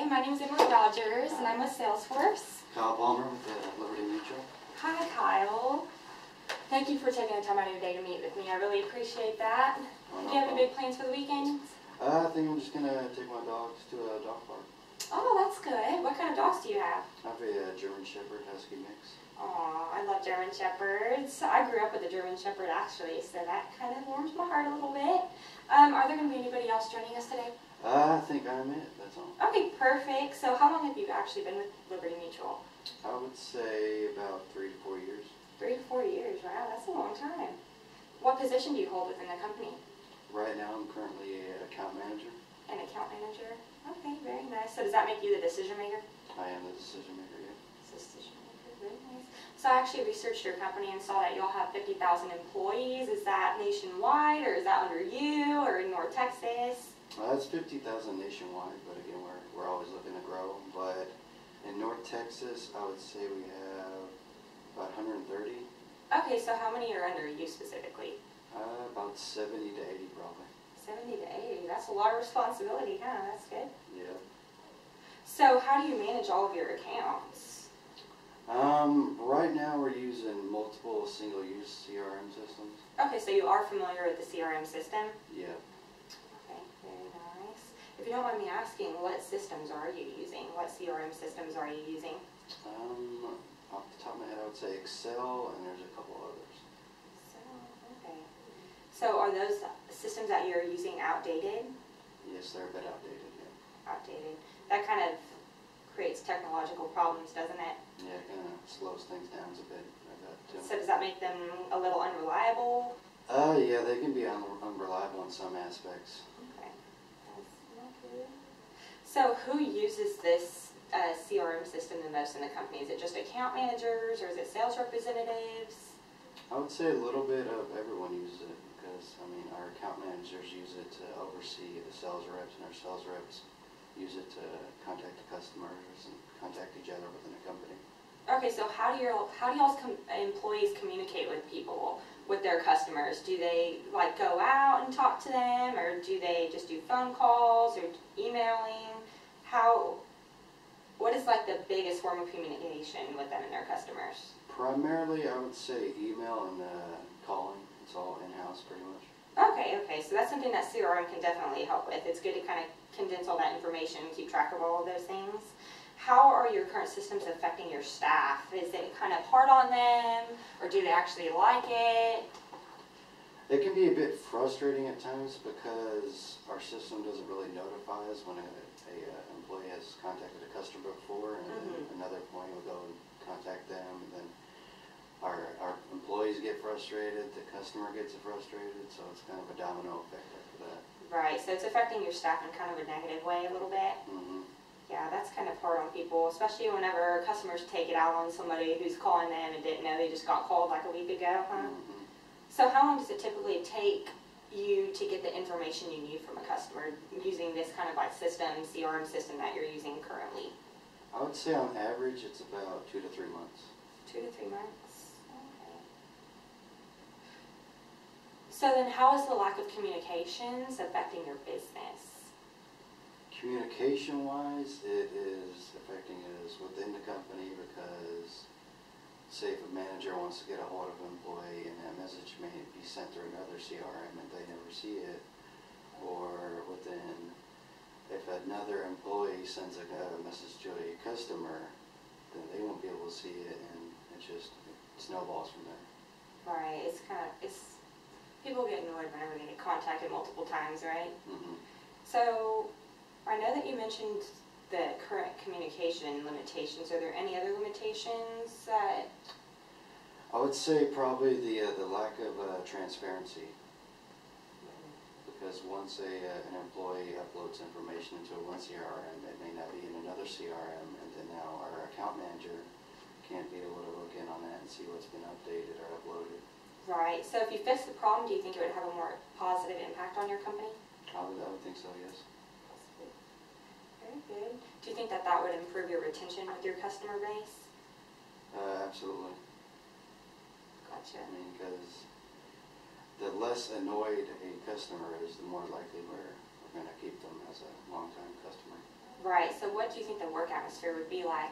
my name is Rogers, and I'm with Salesforce. Kyle Palmer with Liberty Mutual. Hi, Kyle. Thank you for taking the time out of your day to meet with me. I really appreciate that. Oh, Do you have any big plans for the weekend? I think I'm just going to take my dogs to a dog park. Oh, that's good. What kind of dogs do you have? I have a German Shepherd Husky mix. Aw, I love German Shepherds. I grew up with a German Shepherd, actually, so that kind of warms my heart a little bit. Are there going to be anybody else joining us today? I think I'm it, that's all. Okay, perfect. So how long have you actually been with Liberty Mutual? I would say about 3 to 4 years. 3 to 4 years, wow, that's a long time. What position do you hold within the company? Right now I'm currently an account manager. An account manager? Okay, very nice. So does that make you the decision maker? I am the decision maker, yeah. Decision maker, very nice. So I actually researched your company and saw that y'all have 50,000 employees. Is that nationwide, or is that under you, or in North Texas? That's 50,000 nationwide, but again, we're always looking to grow. But in North Texas, I would say we have about 130. Okay, so how many are under you specifically? About 70 to 80 probably. 70 to 80, that's a lot of responsibility, huh? That's good. Yeah. So how do you manage all of your accounts? Right now we're using multiple single-use CRM systems. Okay, so you are familiar with the CRM system? Yeah. Okay, very nice. If you don't mind me asking, what systems are you using? What CRM systems are you using? Off the top of my head, I would say Excel, and there's a couple others. Okay. So are those systems that you're using outdated? Yes, they're a bit outdated, yeah. Outdated. That kind of creates technological problems, doesn't it? Yeah, it kind of slows things down a bit. So does that make them a little unreliable? Yeah, they can be unreliable in some aspects. Okay. That's not good. So who uses this CRM system the most in the company? Is it just account managers, or is it sales representatives? I would say a little bit of everyone uses it because, I mean, our account managers use it to oversee the sales reps, and our sales reps use it to contact the customers and contact each other within the company. Okay, so how do y'all's employees communicate with people, with their customers? Do they like go out and talk to them, or do they just do phone calls or emailing? What is like the biggest form of communication with them and their customers? Primarily, I would say email and calling. It's all in-house pretty much. Okay, so that's something that CRM can definitely help with. It's good to kind of condense all that information and keep track of all of those things. How are your current systems affecting your staff? Is it kind of hard on them, or do they actually like it? It can be a bit frustrating at times because our system doesn't really notify us when an employee has contacted a customer before, and then another employee will go and contact them, and then our employees get frustrated, the customer gets frustrated, so it's kind of a domino effect after that. Right, so it's affecting your staff in kind of a negative way a little bit. Yeah, that's kind of hard on people, especially whenever customers take it out on somebody who's calling them and didn't know they just got called like a week ago, huh? So how long does it typically take you to get the information you need from a customer using this kind of like CRM system that you're using currently? I would say on average it's about 2 to 3 months. 2 to 3 months. Okay. So then how is the lack of communications affecting your business? Communication-wise, it is affecting us within the company because, say if a manager wants to get a hold of an employee and that message may be sent through another CRM and they never see it, or if another employee sends a message to a customer, then they won't be able to see it, and it just snowballs from there. Right, people get annoyed whenever they get contacted multiple times, right? So I know that you mentioned the current communication limitations. Are there any other limitations that? I would say probably the lack of transparency. Because once an employee uploads information into one CRM, it may not be in another CRM, and then now our account manager can't be able to look in on that and see what's been updated or uploaded. Right. So if you fix the problem, do you think it would have a more positive impact on your company? I would think so, yes. Very good. Do you think that that would improve your retention with your customer base? Absolutely. Gotcha. I mean, because the less annoyed a customer is, the more likely we're going to keep them as a long-time customer. Right, so what do you think the work atmosphere would be like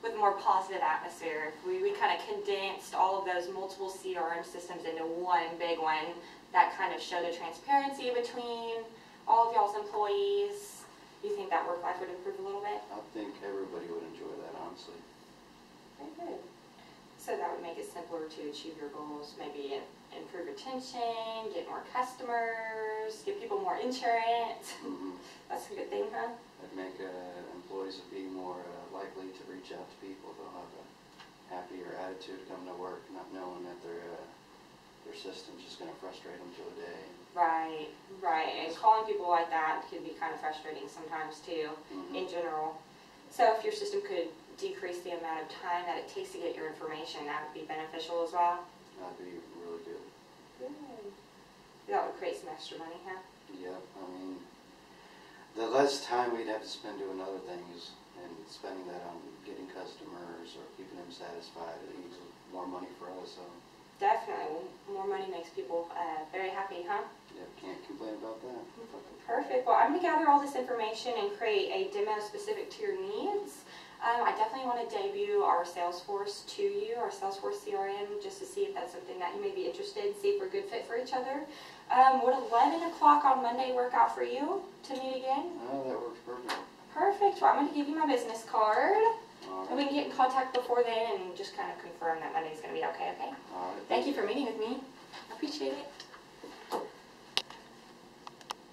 with a more positive atmosphere? If we kind of condensed all of those multiple CRM systems into one big one that kind of showed a transparency between all of y'all's employees, do you think that work life would improve a little bit? I think everybody would enjoy that, honestly. Very good. So that would make it simpler to achieve your goals, maybe improve retention, get more customers, give people more insurance. That's a good thing, huh? It'd make employees would be more likely to reach out to people. They'll have a happier attitude coming to work, not knowing that their system's just going to frustrate them through the day. Right, right. And calling people like that can be kind of frustrating sometimes too, in general. So if your system could decrease the amount of time that it takes to get your information, that would be beneficial as well? That'd be really good. Good. That would create some extra money, huh? Yep, I mean, the less time we'd have to spend doing other things and spending that on getting customers or keeping them satisfied, it means more money for us. So. Definitely. More money makes people very happy, huh? Yep, can't complain about that. Perfect. Well, I'm going to gather all this information and create a demo specific to your needs. I definitely want to debut our Salesforce to you, our Salesforce CRM, just to see if that's something that you may be interested in, see if we're a good fit for each other. Would 11 o'clock on Monday work out for you to meet again? Oh, that works perfect. Perfect. Well, I'm going to give you my business card. All right. And we can get in contact before then and just kind of confirm that Monday's going to be okay, okay? All right. Thank you for meeting with me. I appreciate it.